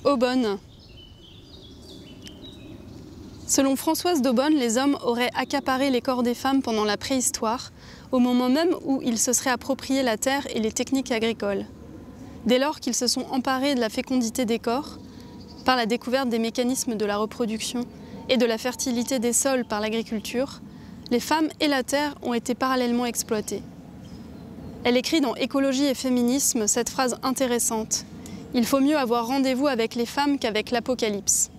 Aubonne. Selon Françoise d'Aubonne, les hommes auraient accaparé les corps des femmes pendant la préhistoire, au moment même où ils se seraient appropriés la terre et les techniques agricoles. Dès lors qu'ils se sont emparés de la fécondité des corps, par la découverte des mécanismes de la reproduction et de la fertilité des sols par l'agriculture, les femmes et la terre ont été parallèlement exploitées. Elle écrit dans Écologie et féminisme cette phrase intéressante : « Il faut mieux avoir rendez-vous avec les femmes qu'avec l'Apocalypse ».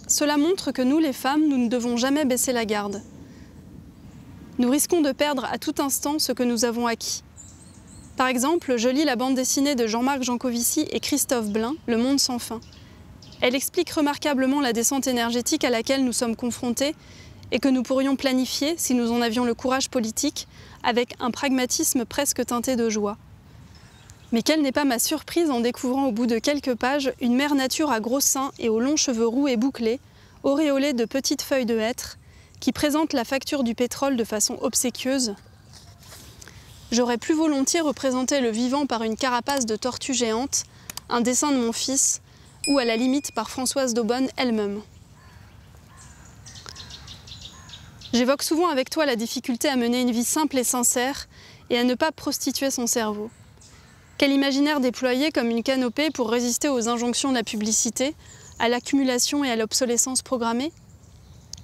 Cela montre que nous, les femmes, nous ne devons jamais baisser la garde. Nous risquons de perdre à tout instant ce que nous avons acquis. Par exemple, je lis la bande dessinée de Jean-Marc Jancovici et Christophe Blain, Le Monde sans fin. Elle explique remarquablement la descente énergétique à laquelle nous sommes confrontés et que nous pourrions planifier, si nous en avions le courage politique, avec un pragmatisme presque teinté de joie. Mais quelle n'est pas ma surprise en découvrant au bout de quelques pages une mère nature à gros seins et aux longs cheveux roux et bouclés, auréolée de petites feuilles de hêtre, qui présente la facture du pétrole de façon obséquieuse. J'aurais plus volontiers représenté le vivant par une carapace de tortue géante, un dessin de mon fils, ou à la limite par Françoise d'Aubonne elle-même. J'évoque souvent avec toi la difficulté à mener une vie simple et sincère et à ne pas prostituer son cerveau. Quel imaginaire déployer comme une canopée pour résister aux injonctions de la publicité, à l'accumulation et à l'obsolescence programmée?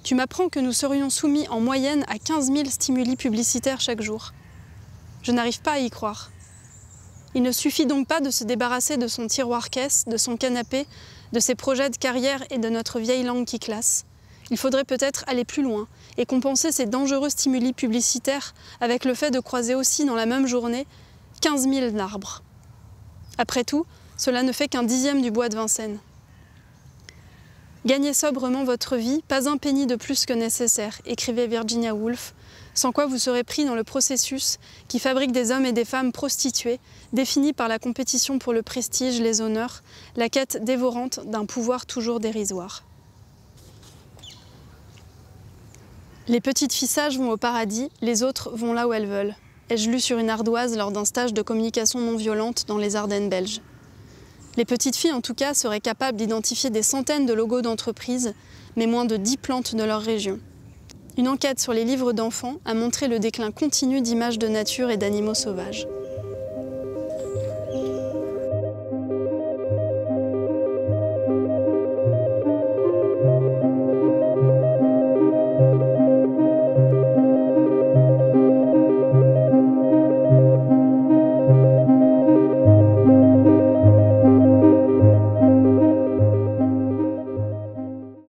Tu m'apprends que nous serions soumis en moyenne à 15 000 stimuli publicitaires chaque jour. Je n'arrive pas à y croire. Il ne suffit donc pas de se débarrasser de son tiroir-caisse, de son canapé, de ses projets de carrière et de notre vieille langue qui classe. Il faudrait peut-être aller plus loin et compenser ces dangereux stimuli publicitaires avec le fait de croiser aussi dans la même journée 15 000 arbres. Après tout, cela ne fait qu'un dixième du bois de Vincennes. Gagnez sobrement votre vie, pas un penny de plus que nécessaire, écrivait Virginia Woolf, sans quoi vous serez pris dans le processus qui fabrique des hommes et des femmes prostitués, définis par la compétition pour le prestige, les honneurs, la quête dévorante d'un pouvoir toujours dérisoire. Les petites filles sages vont au paradis, les autres vont là où elles veulent. Ai-je lu sur une ardoise lors d'un stage de communication non violente dans les Ardennes belges. Les petites filles, en tout cas, seraient capables d'identifier des centaines de logos d'entreprises, mais moins de 10 plantes de leur région. Une enquête sur les livres d'enfants a montré le déclin continu d'images de nature et d'animaux sauvages.